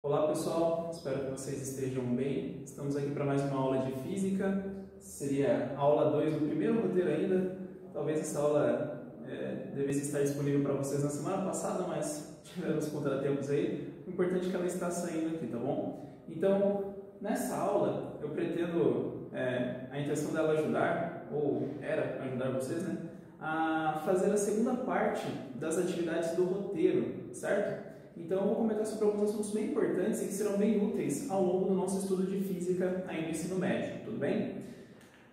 Olá pessoal, espero que vocês estejam bem. Estamos aqui para mais uma aula de física. Seria a aula 2 do primeiro roteiro ainda. Talvez essa aula devesse estar disponível para vocês na semana passada, mas tivemos contratempos aí. O importante é que ela está saindo aqui, tá bom? Então, nessa aula, eu pretendo, a intenção dela ajudar, ou era ajudar vocês, né? A fazer a segunda parte das atividades do roteiro, certo? Então, eu vou comentar sobre alguns assuntos bem importantes e que serão bem úteis ao longo do nosso estudo de física ainda no ensino médio, tudo bem?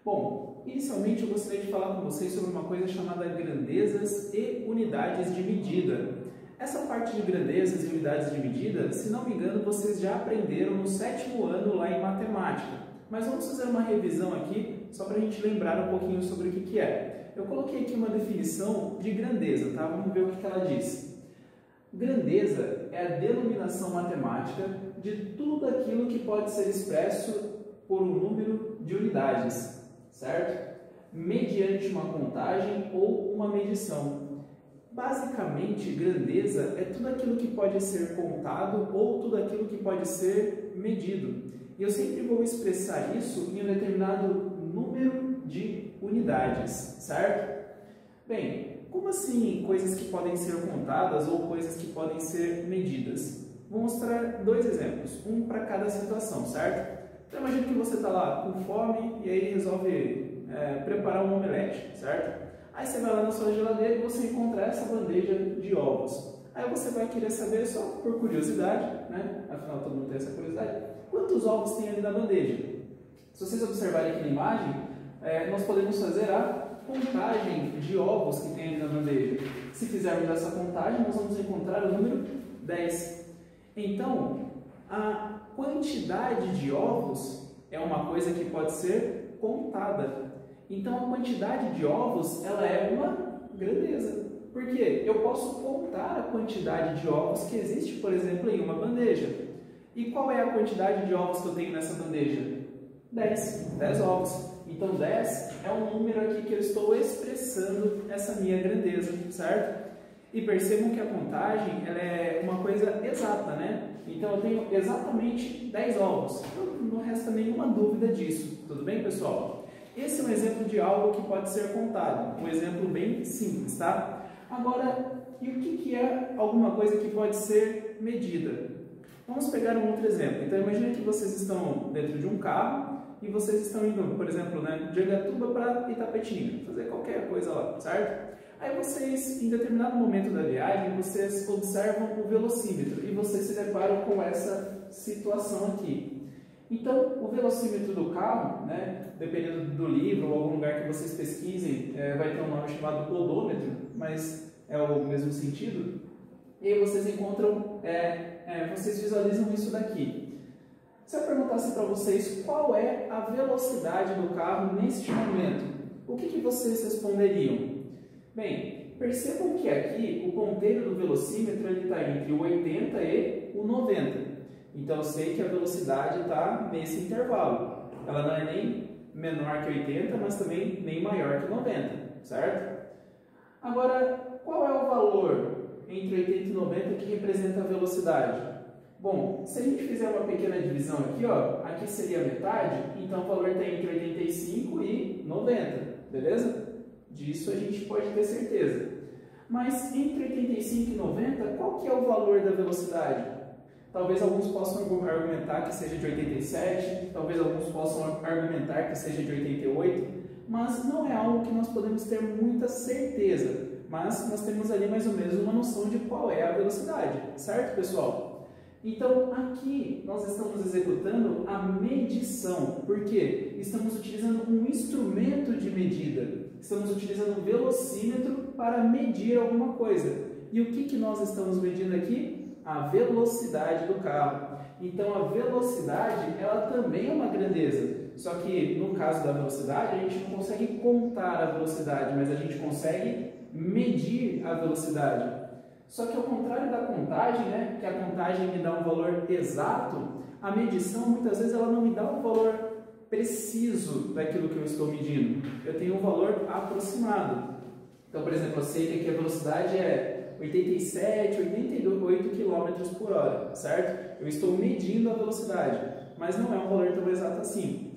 Bom, inicialmente eu gostaria de falar com vocês sobre uma coisa chamada grandezas e unidades de medida. Essa parte de grandezas e unidades de medida, se não me engano, vocês já aprenderam no 7º ano lá em matemática. Mas vamos fazer uma revisão aqui, só para a gente lembrar um pouquinho sobre o que é. Eu coloquei aqui uma definição de grandeza, tá? Vamos ver o que ela diz. Grandeza é a denominação matemática de tudo aquilo que pode ser expresso por um número de unidades, certo? Mediante uma contagem ou uma medição. Basicamente, grandeza é tudo aquilo que pode ser contado ou tudo aquilo que pode ser medido. E eu sempre vou expressar isso em um determinado número de unidades, certo? Bem, como assim coisas que podem ser contadas ou coisas que podem ser medidas? Vou mostrar dois exemplos, um para cada situação, certo? Então imagina que você está lá com fome e aí resolve preparar um omelete, certo? Aí você vai lá na sua geladeira e você encontra essa bandeja de ovos. Aí você vai querer saber, só por curiosidade, né? Afinal todo mundo tem essa curiosidade, quantos ovos tem ali na bandeja? Se vocês observarem aqui na imagem, nós podemos fazer a contagem de ovos que tem ali na bandeja. Se fizermos essa contagem, nós vamos encontrar o número 10. Então, a quantidade de ovos é uma coisa que pode ser contada. Então, a quantidade de ovos, ela é uma grandeza. Por quê? Eu posso contar a quantidade de ovos que existe, por exemplo, em uma bandeja. E qual é a quantidade de ovos que eu tenho nessa bandeja? 10 ovos. Então, 10 é um número aqui que eu estou expressando essa minha grandeza, certo? E percebam que a contagem ela é uma coisa exata, né? Então, eu tenho exatamente 10 ovos. Não resta nenhuma dúvida disso. Tudo bem, pessoal? Esse é um exemplo de algo que pode ser contado. Um exemplo bem simples, tá? Agora, e o que é alguma coisa que pode ser medida? Vamos pegar um outro exemplo. Então, imagine que vocês estão dentro de um carro e vocês estão indo, por exemplo, de Angatuba para Itapetinga, fazer qualquer coisa lá, certo? Aí vocês, em determinado momento da viagem, vocês observam o velocímetro e vocês se deparam com essa situação aqui. Então, o velocímetro do carro, né, dependendo do livro ou algum lugar que vocês pesquisem, vai ter um nome chamado odômetro, mas é o mesmo sentido. E aí vocês encontram, vocês visualizam isso daqui. Se eu perguntasse para vocês qual é a velocidade do carro neste momento, o que vocês responderiam? Bem, percebam que aqui o ponteiro do velocímetro está entre o 80 e o 90. Então eu sei que a velocidade está nesse intervalo. Ela não é nem menor que 80, mas também nem maior que 90, certo? Agora, qual é o valor entre 80 e 90 que representa a velocidade? Bom, se a gente fizer uma pequena divisão aqui, ó, aqui seria a metade, então o valor está entre 85 e 90, beleza? Disso a gente pode ter certeza. Mas entre 85 e 90, qual que é o valor da velocidade? Talvez alguns possam argumentar que seja de 87, talvez alguns possam argumentar que seja de 88, mas não é algo que nós podemos ter muita certeza. Mas nós temos ali mais ou menos uma noção de qual é a velocidade, certo, pessoal? Então, aqui nós estamos executando a medição. Por quê? Estamos utilizando um instrumento de medida. Estamos utilizando um velocímetro para medir alguma coisa. E o que nós estamos medindo aqui? A velocidade do carro. Então, a velocidade, ela também é uma grandeza. Só que, no caso da velocidade, a gente não consegue contar a velocidade, mas a gente consegue medir a velocidade. Só que ao contrário da contagem, né, que a contagem me dá um valor exato, a medição muitas vezes ela não me dá um valor preciso daquilo que eu estou medindo. Eu tenho um valor aproximado. Então, por exemplo, eu sei que aqui a velocidade é 87, 88 km por hora, certo? Eu estou medindo a velocidade, mas não é um valor tão exato assim.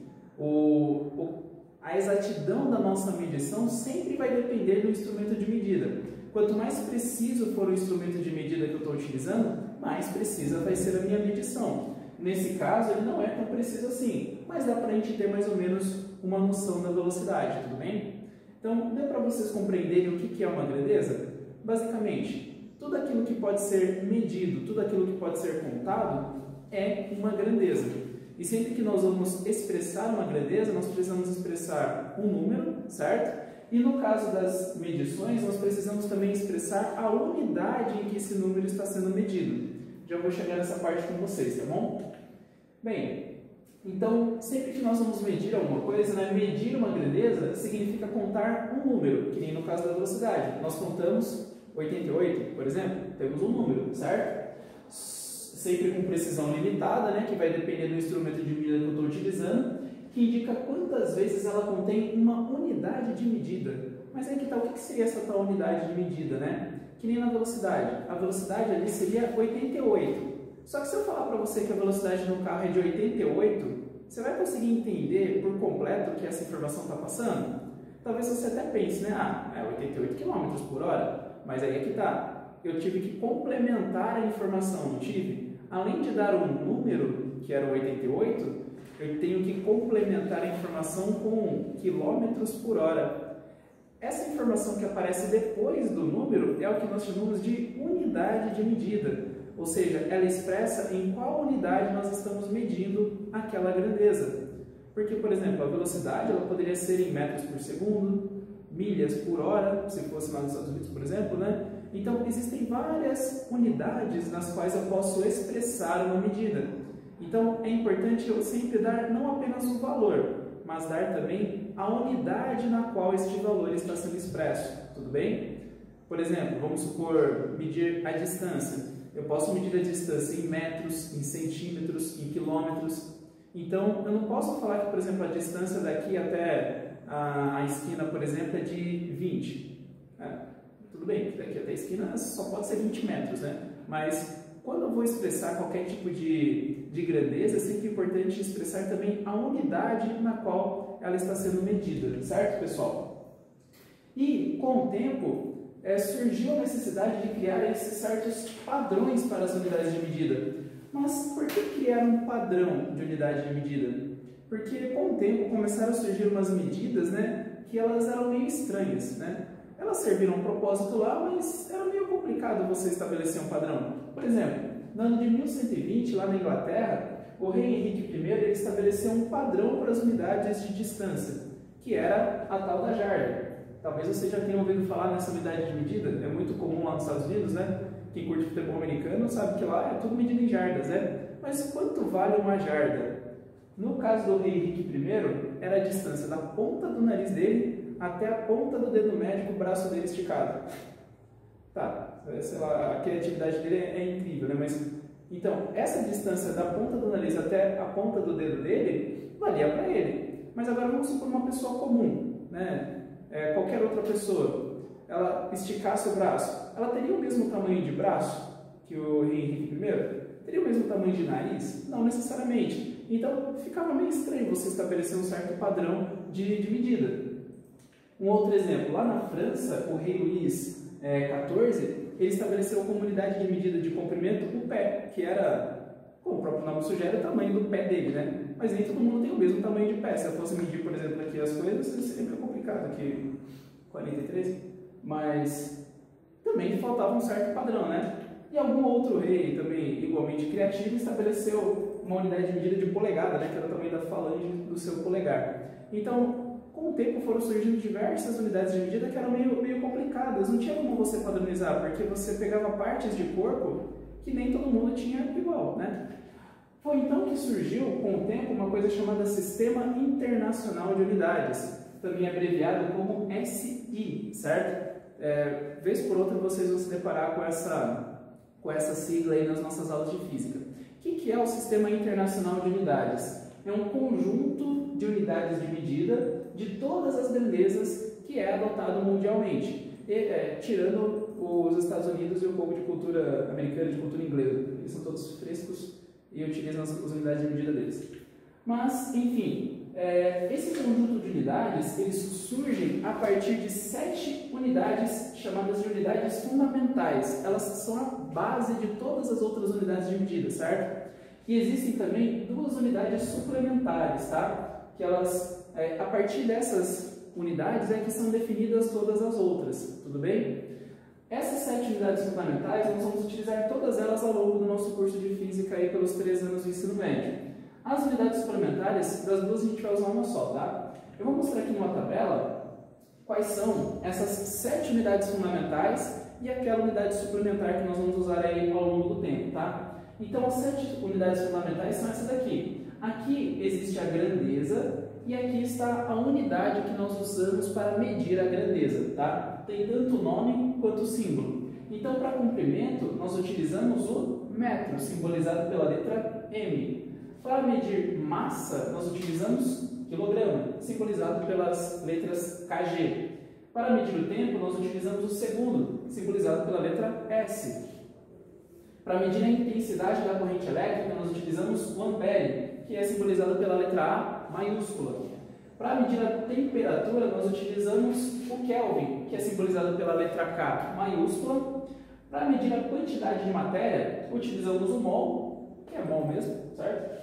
A exatidão da nossa medição sempre vai depender do instrumento de medida. Quanto mais preciso for o instrumento de medida que eu estou utilizando, mais precisa vai ser a minha medição. Nesse caso, ele não é tão preciso assim, mas dá para a gente ter mais ou menos uma noção da velocidade, tudo bem? Então, deu para vocês compreenderem o que é uma grandeza? Basicamente, tudo aquilo que pode ser medido, tudo aquilo que pode ser contado é uma grandeza. E sempre que nós vamos expressar uma grandeza, nós precisamos expressar um número, certo? E no caso das medições, nós precisamos também expressar a unidade em que esse número está sendo medido. Já vou chegar nessa parte com vocês, tá bom? Bem, então, sempre que nós vamos medir alguma coisa, né, medir uma grandeza significa contar um número, que nem no caso da velocidade. Nós contamos 88, por exemplo, temos um número, certo? Sempre com precisão limitada, né, que vai depender do instrumento de medida que eu estou utilizando, que indica quantas vezes ela contém uma unidade de medida. Mas aí que tal, o que seria essa tal unidade de medida, né? Que nem na velocidade. A velocidade ali seria 88. Só que se eu falar para você que a velocidade no carro é de 88, você vai conseguir entender por completo o que essa informação está passando? Talvez você até pense, né? Ah, é 88 km por hora, mas aí é que tá. Eu tive que complementar a informação, não tive? Além de dar um número, que era 88, eu tenho que complementar a informação com quilômetros por hora. Essa informação que aparece depois do número é o que nós chamamos de unidade de medida, ou seja, ela expressa em qual unidade nós estamos medindo aquela grandeza. Porque, por exemplo, a velocidade ela poderia ser em metros por segundo, milhas por hora, se fosse lá nos Estados Unidos, por exemplo, né? Então, existem várias unidades nas quais eu posso expressar uma medida. Então, é importante eu sempre dar não apenas o valor, mas dar também a unidade na qual este valor está sendo expresso, tudo bem? Por exemplo, vamos supor, medir a distância. Eu posso medir a distância em metros, em centímetros, em quilômetros. Então, eu não posso falar que, por exemplo, a distância daqui até a esquina, por exemplo, é de 20. Tudo bem, daqui até a esquina só pode ser 20 metros, né? Mas quando eu vou expressar qualquer tipo de grandeza, é sempre importante expressar também a unidade na qual ela está sendo medida, certo, pessoal? E, com o tempo, surgiu a necessidade de criar esses certos padrões para as unidades de medida. Mas por que criar um padrão de unidade de medida? Porque, com o tempo, começaram a surgir umas medidas, né, que elas eram meio estranhas, né? Elas serviram a um propósito lá, mas era meio complicado você estabelecer um padrão. Por exemplo, no ano de 1120, lá na Inglaterra, o rei Henrique I ele estabeleceu um padrão para as unidades de distância, que era a tal da jarda. Talvez você já tenha ouvido falar nessa unidade de medida, é muito comum lá nos Estados Unidos, né? Quem curte futebol americano sabe que lá é tudo medido em jardas, né? Mas quanto vale uma jarda? No caso do rei Henrique I, era a distância da ponta do nariz dele até a ponta do dedo médio com o braço dele esticado. Tá, sei lá, a criatividade dele é incrível, né? Mas, então, essa distância da ponta do nariz até a ponta do dedo dele valia para ele. Mas agora vamos supor uma pessoa comum, né? Qualquer outra pessoa, ela esticasse o braço, ela teria o mesmo tamanho de braço que o rei Henrique I? Teria o mesmo tamanho de nariz? Não necessariamente. Então, ficava meio estranho você estabelecer um certo padrão de medida. Um outro exemplo, lá na França, o rei Luís XIV, ele estabeleceu como unidade de medida de comprimento o pé, que era, como o próprio nome sugere, o tamanho do pé dele, né? Mas nem todo mundo tem o mesmo tamanho de pé. Se eu fosse medir, por exemplo, aqui as coisas, seria meio complicado, aqui 43, mas também faltava um certo padrão, né? E algum outro rei também, igualmente criativo, estabeleceu uma unidade de medida de polegada, né? Que era o tamanho da falange do seu polegar. Então, com o tempo foram surgindo diversas unidades de medida que eram meio complicadas, não tinha como você padronizar, porque você pegava partes de corpo que nem todo mundo tinha igual, né? Foi então que surgiu, com o tempo, uma coisa chamada Sistema Internacional de Unidades, também abreviado como SI, certo? Vez por outra vocês vão se deparar com essa sigla aí nas nossas aulas de física. O que é o Sistema Internacional de Unidades? É um conjunto de unidades de medida de todas as grandezas que é adotado mundialmente, tirando os Estados Unidos e o pouco de cultura americana, de cultura inglesa. Eles são todos frescos e utilizam as unidades de medida deles. Mas, enfim, esse conjunto de unidades, eles surgem a partir de 7 unidades chamadas de unidades fundamentais. Elas são a base de todas as outras unidades de medida, certo? E existem também 2 unidades suplementares, tá? Que elas, a partir dessas unidades, é que são definidas todas as outras, tudo bem? Essas 7 unidades fundamentais, nós vamos utilizar todas elas ao longo do nosso curso de Física aí pelos 3 anos do ensino médio. As unidades suplementares, das 2 a gente vai usar uma só, tá? Eu vou mostrar aqui numa tabela quais são essas 7 unidades fundamentais e aquela unidade suplementar que nós vamos usar aí ao longo do tempo, tá? Então, as 7 unidades fundamentais são essas daqui. Aqui existe a grandeza e aqui está a unidade que nós usamos para medir a grandeza, tá? Tem tanto o nome quanto o símbolo. Então, para comprimento, nós utilizamos o metro, simbolizado pela letra M. Para medir massa, nós utilizamos quilograma, simbolizado pelas letras KG. Para medir o tempo, nós utilizamos o segundo, simbolizado pela letra S. Para medir a intensidade da corrente elétrica, nós utilizamos o ampere, que é simbolizado pela letra A maiúscula. Para medir a temperatura, nós utilizamos o Kelvin, que é simbolizado pela letra K maiúscula. Para medir a quantidade de matéria, utilizamos o mol, que é mol mesmo, certo?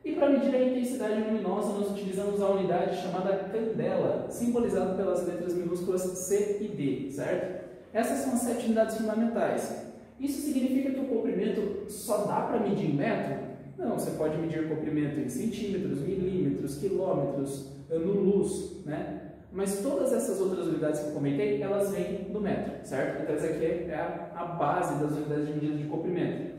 E para medir a intensidade luminosa, nós utilizamos a unidade chamada candela, simbolizada pelas letras minúsculas C e D, certo? Essas são as 7 unidades fundamentais. Isso significa que o comprimento só dá para medir em metro? Não, você pode medir o comprimento em centímetros, milímetros, quilômetros, ano-luz, né? Mas todas essas outras unidades que eu comentei, elas vêm do metro, certo? Então essa aqui é a base das unidades de medida de comprimento.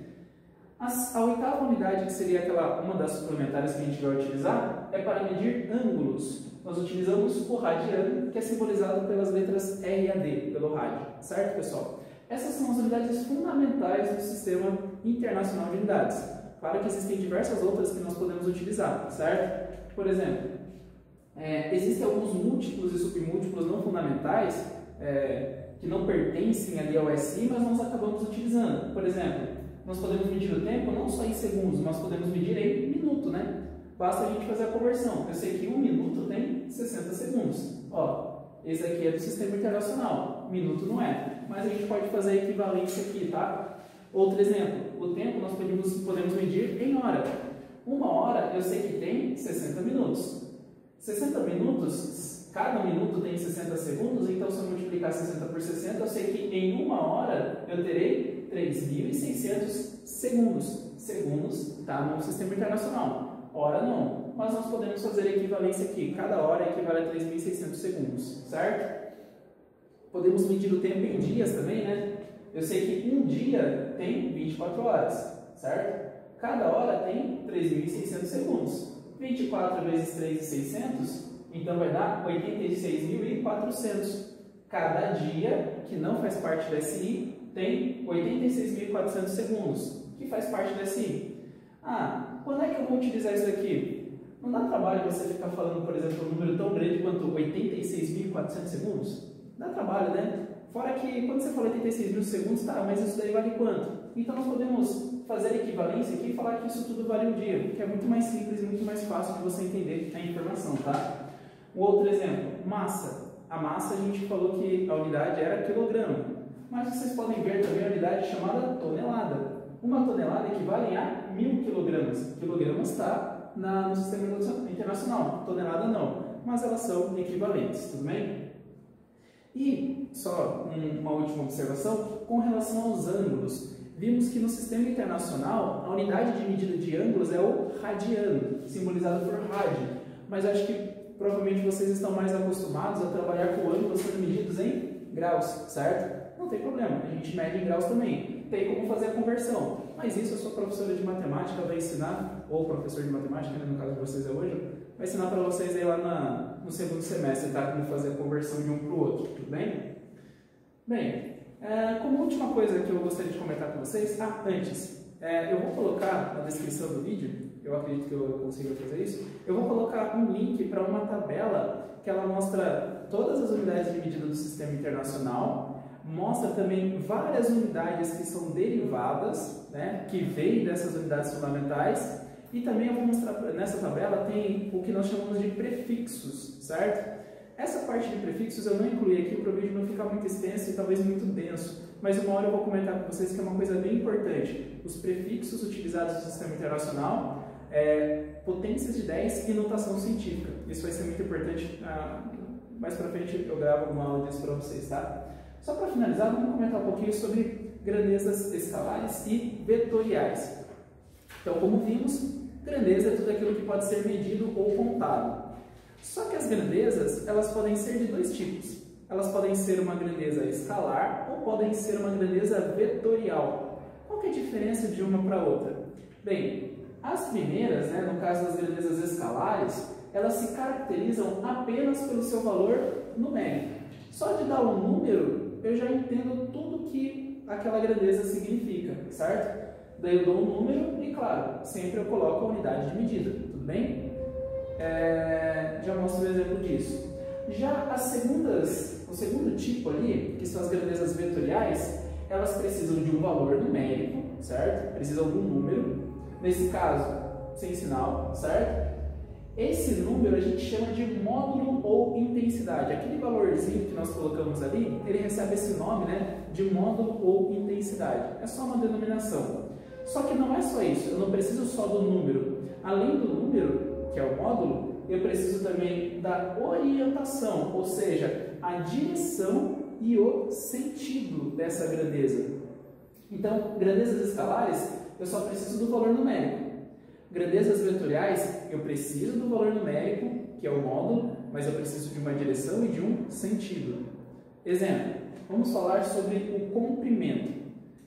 A 8ª unidade, que seria uma das suplementares que a gente vai utilizar, é para medir ângulos. Nós utilizamos o radiano, que é simbolizado pelas letras R e A D, pelo rádio, certo, pessoal? Essas são as unidades fundamentais do Sistema Internacional de Unidades. Claro que existem diversas outras que nós podemos utilizar, certo? Por exemplo, existem alguns múltiplos e submúltiplos não fundamentais que não pertencem ali ao SI, mas nós acabamos utilizando. Por exemplo, nós podemos medir o tempo não só em segundos, mas podemos medir em minuto, né? Basta a gente fazer a conversão. Eu sei que 1 minuto tem 60 segundos. Ó, esse aqui é do Sistema Internacional, minuto não é. Mas a gente pode fazer a equivalência aqui, tá? Outro exemplo, o tempo nós podemos medir em hora. 1 hora eu sei que tem 60 minutos. 60 minutos, cada minuto tem 60 segundos, então se eu multiplicar 60 por 60, eu sei que em 1 hora eu terei 3.600 segundos. Segundos está no Sistema Internacional, hora não. Mas nós podemos fazer a equivalência aqui, cada hora equivale a 3.600 segundos, certo? Podemos medir o tempo em dias também, né? Eu sei que um dia tem 24 horas, certo? Cada hora tem 3.600 segundos. 24 vezes 3.600, então vai dar 86.400. Cada dia, que não faz parte do SI, tem 86.400 segundos, que faz parte do SI. Ah, quando é que eu vou utilizar isso aqui? Não dá trabalho você ficar falando, por exemplo, um número tão grande quanto 86.400 segundos? Dá trabalho, né? Fora que, quando você fala 86 mil segundos, tá, mas isso daí vale quanto? Então, nós podemos fazer a equivalência aqui e falar que isso tudo vale um dia, que é muito mais simples e muito mais fácil de você entender a informação, tá? Um outro exemplo, massa. A massa, a gente falou que a unidade era quilograma, mas vocês podem ver também a unidade chamada tonelada. Uma tonelada equivale a 1.000 quilogramas. Quilogramas está no Sistema Internacional, tonelada não, mas elas são equivalentes, tudo bem? E, só uma última observação, com relação aos ângulos, vimos que no Sistema Internacional a unidade de medida de ângulos é o radiano, simbolizado por rádio, mas acho que provavelmente vocês estão mais acostumados a trabalhar com ângulos sendo medidos em graus, certo? Não tem problema, a gente mede em graus também, tem como fazer a conversão, mas isso a sua professora de matemática vai ensinar, ou professor de matemática, né, no caso de vocês é hoje, vai ensinar para vocês aí lá no segundo semestre, tá? Como fazer a conversão de um para o outro, tudo bem? Bem, como última coisa que eu gostaria de comentar com vocês, antes, eu vou colocar na descrição do vídeo, eu acredito que eu consiga fazer isso, eu vou colocar um link para uma tabela que ela mostra todas as unidades de medida do Sistema Internacional, mostra também várias unidades que são derivadas, né, que vêm dessas unidades fundamentais, e também eu vou mostrar, nessa tabela tem o que nós chamamos de prefixos, certo? Essa parte de prefixos eu não incluí aqui para o vídeo não ficar muito extenso e talvez muito denso, mas uma hora eu vou comentar com vocês que é uma coisa bem importante. Os prefixos utilizados no sistema internacional, potências de 10 e notação científica. Isso vai ser muito importante, mais para frente eu gravo uma aula disso para vocês, tá? Só para finalizar, vamos comentar um pouquinho sobre grandezas escalares e vetoriais. Então, como vimos, grandeza é tudo aquilo que pode ser medido ou contado. Só que as grandezas, elas podem ser de dois tipos. Elas podem ser uma grandeza escalar ou podem ser uma grandeza vetorial. Qual que é a diferença de uma para outra? Bem, as primeiras, né, no caso das grandezas escalares, elas se caracterizam apenas pelo seu valor numérico. Só de dar um número, eu já entendo tudo que aquela grandeza significa, certo? Daí eu dou um número e, claro, sempre eu coloco a unidade de medida, tudo bem? Já mostro um exemplo disso. Já o segundo tipo ali, que são as grandezas vetoriais, elas precisam de um valor numérico, certo? Precisam de um número, nesse caso, sem sinal, certo? Esse número a gente chama de módulo ou intensidade. Aquele valorzinho que nós colocamos ali, ele recebe esse nome, né, de módulo ou intensidade. É só uma denominação. Só que não é só isso, eu não preciso só do número. Além do número, que é o módulo, eu preciso também da orientação, ou seja, a direção e o sentido dessa grandeza. Então, grandezas escalares, eu só preciso do valor numérico. Grandezas vetoriais, eu preciso do valor numérico, que é o módulo, mas eu preciso de uma direção e de um sentido. Exemplo, vamos falar sobre o comprimento.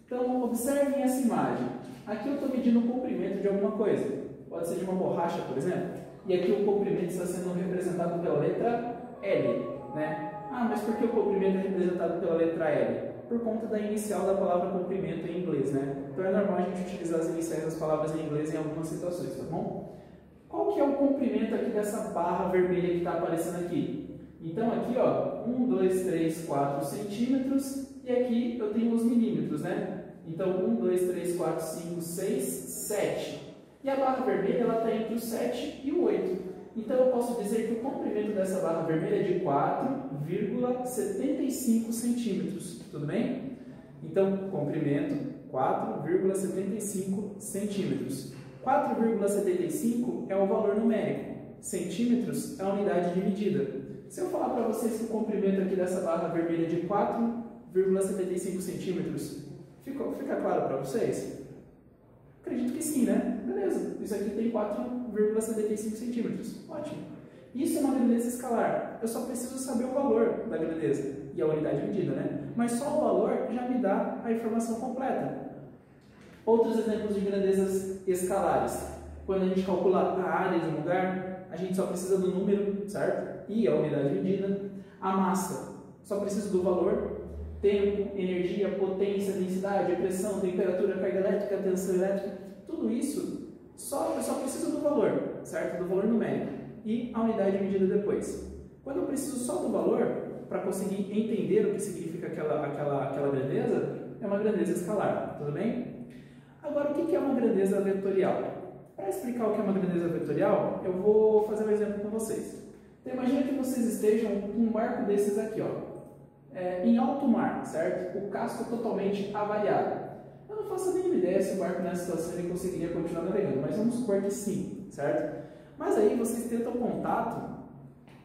Então, observem essa imagem. Aqui eu estou medindo o comprimento de alguma coisa. Pode ser de uma borracha, por exemplo. E aqui o comprimento está sendo representado pela letra L, né? Ah, mas por que o comprimento é representado pela letra L? Por conta da inicial da palavra comprimento em inglês, né? Então é normal a gente utilizar as iniciais das palavras em inglês em algumas situações, tá bom? Qual que é o comprimento aqui dessa barra vermelha que está aparecendo aqui? Então aqui, ó, 1, 2, 3, 4 centímetros e aqui eu tenho os milímetros, né? Então 1, 2, 3, 4, 5, 6, 7. E a barra vermelha ela está entre o 7 e o 8. Então eu posso dizer que o comprimento dessa barra vermelha é de 4,75 centímetros, tudo bem? Então, comprimento 4,75 centímetros. 4,75 é o valor numérico, centímetros é a unidade de medida. Se eu falar para vocês que o comprimento aqui dessa barra vermelha é de 4,75 centímetros, fica claro para vocês? Acredito que sim, né? Beleza, isso aqui tem 4,75 centímetros. Ótimo. Isso é uma grandeza escalar. Eu só preciso saber o valor da grandeza e a unidade de medida, né? Mas só o valor já me dá a informação completa. Outros exemplos de grandezas escalares. Quando a gente calcula a área de um lugar, a gente só precisa do número, certo? E a unidade de medida. A massa, só preciso do valor. Tempo, energia, potência, densidade, pressão, temperatura, carga elétrica, tensão elétrica, tudo isso, eu só preciso do valor, certo? Do valor numérico e a unidade de medida depois. Quando eu preciso só do valor, para conseguir entender o que significa aquela grandeza, é uma grandeza escalar, tudo bem? Agora, o que é uma grandeza vetorial? Para explicar o que é uma grandeza vetorial, eu vou fazer um exemplo com vocês. Então, imagina que vocês estejam com um barco desses aqui, ó. Em alto mar, certo? O casco totalmente avariado. Eu não faço a mínima ideia se o barco nessa situação ele conseguiria continuar navegando, mas vamos supor que sim, certo? Mas aí vocês tentam contato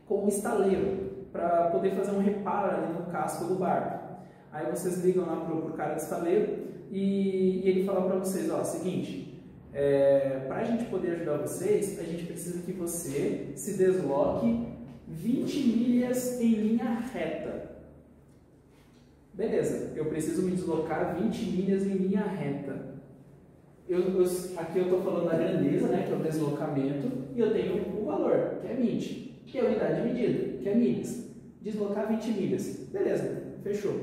com o estaleiro para poder fazer um reparo ali no casco do barco. Aí vocês ligam lá pro cara do estaleiro e ele fala para vocês, ó, seguinte, para a gente poder ajudar vocês, a gente precisa que você se desloque 20 milhas em linha reta. Beleza, eu preciso me deslocar 20 milhas em linha reta. Aqui eu estou falando da grandeza, né, que é o deslocamento, e eu tenho o valor, que é 20, que é a unidade de medida, que é milhas. Deslocar 20 milhas. Beleza, fechou.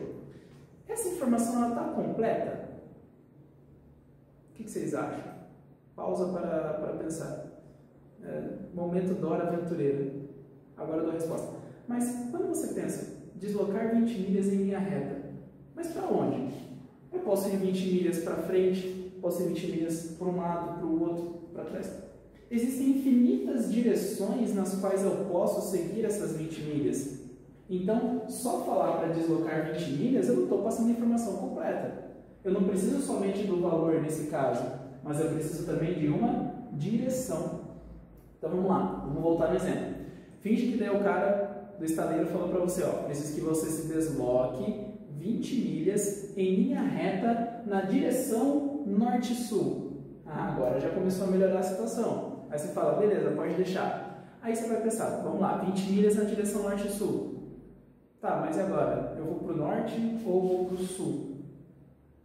Essa informação está completa? O que vocês acham? Pausa para pensar. Momento Dora Aventureira. Agora eu dou a resposta. Mas quando você pensa deslocar 20 milhas em linha reta, Mas para onde? Eu posso ir 20 milhas para frente, posso ir 20 milhas para um lado, para o outro, para trás. Existem infinitas direções nas quais eu posso seguir essas 20 milhas. Então, só falar para deslocar 20 milhas, eu não estou passando a informação completa. Eu não preciso somente do valor nesse caso, mas eu preciso também de uma direção. Então vamos lá, vamos voltar no exemplo. Finge que daí o cara do estaleiro falou para você, ó, preciso que você se desloque 20 milhas em linha reta na direção norte-sul. Ah, agora já começou a melhorar a situação. Aí você fala, beleza, pode deixar. Aí você vai pensar, vamos lá, 20 milhas na direção norte-sul. Tá, mas e agora? Eu vou para o norte ou vou para o sul?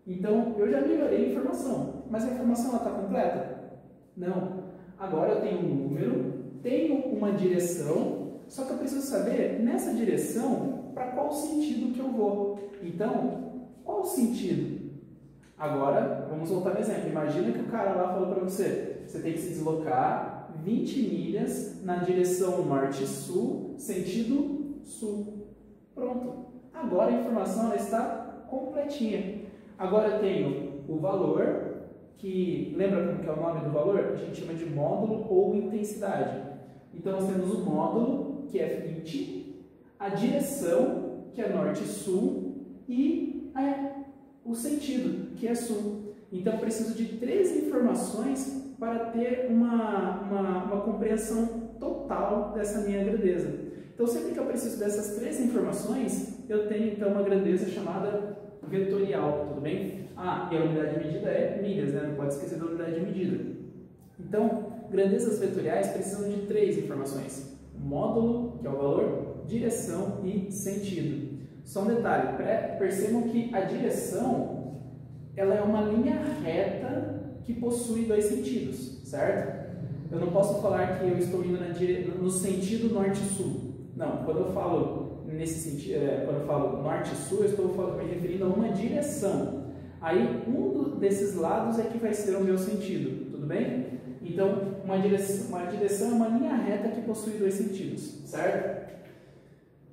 Então, eu já melhorei a informação, mas a informação está completa? Não. Agora eu tenho um número, tenho uma direção, só que eu preciso saber, nessa direção, para qual sentido que eu vou. Então, qual o sentido? Agora, vamos voltar no exemplo. Imagina que o cara lá falou para você, você tem que se deslocar 20 milhas na direção norte-sul, sentido sul. Pronto. Agora a informação ela está completinha. Agora eu tenho o valor, que lembra como que é o nome do valor? A gente chama de módulo ou intensidade. Então nós temos o módulo, que é 20, a direção, que é norte-sul, e o sentido, que é sul. Então eu preciso de 3 informações para ter uma compreensão total dessa minha grandeza. Então sempre que eu preciso dessas 3 informações, eu tenho então uma grandeza chamada vetorial, tudo bem? Ah, e a unidade de medida é milhas, né? Não pode esquecer da unidade de medida. Então, grandezas vetoriais precisam de 3 informações. Módulo, que é o valor, direção e sentido. Só um detalhe, percebam que a direção ela é uma linha reta que possui 2 sentidos, certo? Eu não posso falar que eu estou indo no sentido norte-sul. Não, quando eu falo nesse sentido, quando eu falo norte-sul, eu estou me referindo a uma direção. Aí, um desses lados é que vai ser o meu sentido, tudo bem? Então, uma direção é uma linha reta que possui 2 sentidos, certo?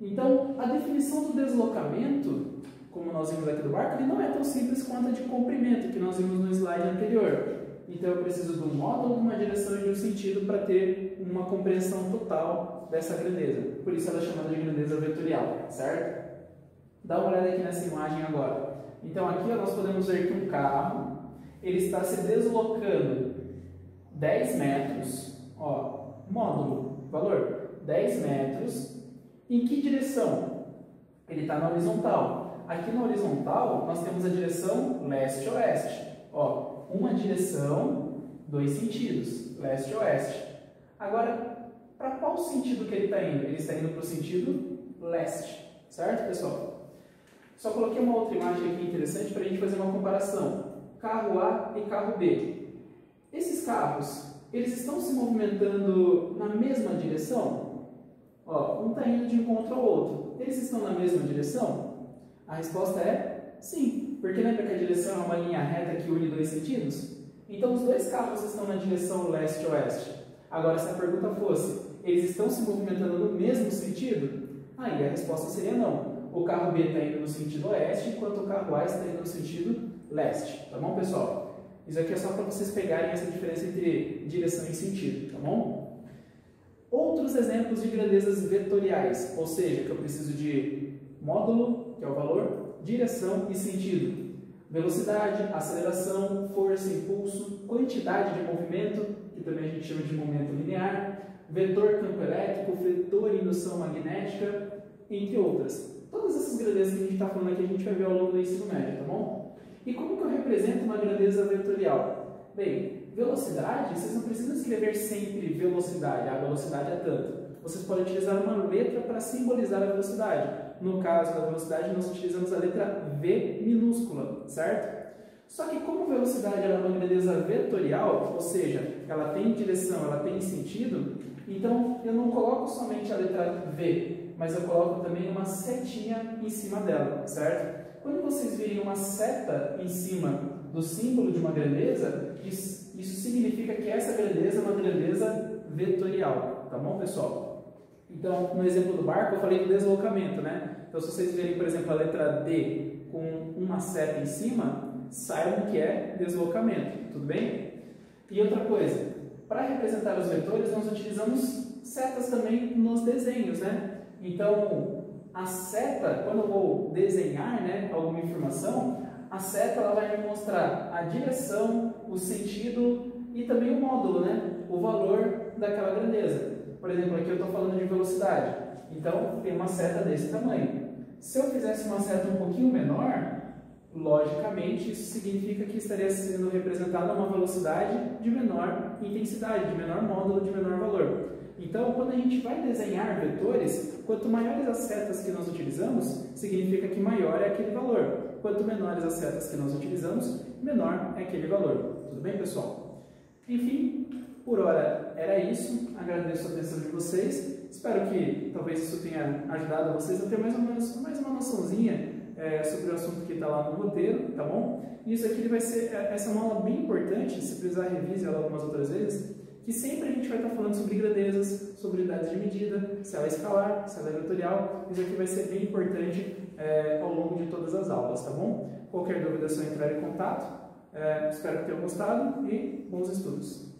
Então, a definição do deslocamento, como nós vimos aqui do barco, ele não é tão simples quanto a de comprimento, que nós vimos no slide anterior. Então, eu preciso de um módulo, de uma direção e de um sentido para ter uma compreensão total dessa grandeza. Por isso ela é chamada de grandeza vetorial, certo? Dá uma olhada aqui nessa imagem agora. Então, aqui nós podemos ver que um carro ele está se deslocando 10 metros, ó, módulo, valor, 10 metros. Em que direção? Ele está na horizontal. Aqui na horizontal, nós temos a direção leste-oeste. Ó, uma direção, 2 sentidos, leste-oeste. Agora, para qual sentido que ele está indo? Ele está indo para o sentido leste, certo, pessoal? Só coloquei uma outra imagem aqui interessante para a gente fazer uma comparação. Carro A e carro B. Esses carros, eles estão se movimentando na mesma direção? Ó, um está indo de encontro ao outro. Eles estão na mesma direção? A resposta é sim, porque lembra que a direção é uma linha reta que une 2 sentidos? Então, os 2 carros estão na direção leste-oeste. Agora, se a pergunta fosse, eles estão se movimentando no mesmo sentido? Aí a resposta seria não. O carro B está indo no sentido oeste, enquanto o carro A está indo no sentido leste. Tá bom, pessoal? Isso aqui é só para vocês pegarem essa diferença entre direção e sentido, tá bom? Outros exemplos de grandezas vetoriais, ou seja, que eu preciso de módulo, que é o valor, direção e sentido. Velocidade, aceleração, força, impulso, quantidade de movimento, que também a gente chama de momento linear, vetor campo elétrico, vetor indução magnética, entre outras. Todas essas grandezas que a gente está falando aqui, a gente vai ver ao longo do ensino médio, tá bom? E como que eu represento uma grandeza vetorial? Bem, velocidade, vocês não precisam escrever sempre velocidade, a velocidade é tanto. Vocês podem utilizar uma letra para simbolizar a velocidade. No caso da velocidade, nós utilizamos a letra V minúscula, certo? Só que como velocidade é uma grandeza vetorial, ou seja, ela tem direção, ela tem sentido, então eu não coloco somente a letra V, mas eu coloco também uma setinha em cima dela, certo? Quando vocês virem uma seta em cima do símbolo de uma grandeza, isso significa que essa grandeza é uma grandeza vetorial, tá bom, pessoal? Então, no exemplo do barco, eu falei do deslocamento, né? Então, se vocês verem, por exemplo, a letra D com uma seta em cima, saibam que é deslocamento, tudo bem? E outra coisa, para representar os vetores, nós utilizamos setas também nos desenhos, né? Então, a seta, quando eu vou desenhar, né, alguma informação, a seta ela vai me mostrar a direção, o sentido e também o módulo, né? O valor daquela grandeza. Por exemplo, aqui eu estou falando de velocidade, então tem uma seta desse tamanho. Se eu fizesse uma seta um pouquinho menor, logicamente isso significa que estaria sendo representada uma velocidade de menor intensidade, de menor módulo, de menor valor. Então, quando a gente vai desenhar vetores, quanto maiores as setas que nós utilizamos, significa que maior é aquele valor. Quanto menores as setas que nós utilizamos, menor é aquele valor. Tudo bem, pessoal? Enfim, por hora era isso. Agradeço a atenção de vocês. Espero que talvez isso tenha ajudado vocês a ter mais uma noçãozinha sobre o assunto que está lá no roteiro, tá bom? E isso aqui vai ser, essa é uma aula bem importante, se precisar revise ela algumas outras vezes, que sempre a gente vai estar falando sobre grandezas, sobre unidades de medida, se ela é escalar, se ela é vetorial. Isso aqui vai ser bem importante ao longo de todas as aulas, tá bom? Qualquer dúvida é só entrar em contato. Espero que tenham gostado e bons estudos!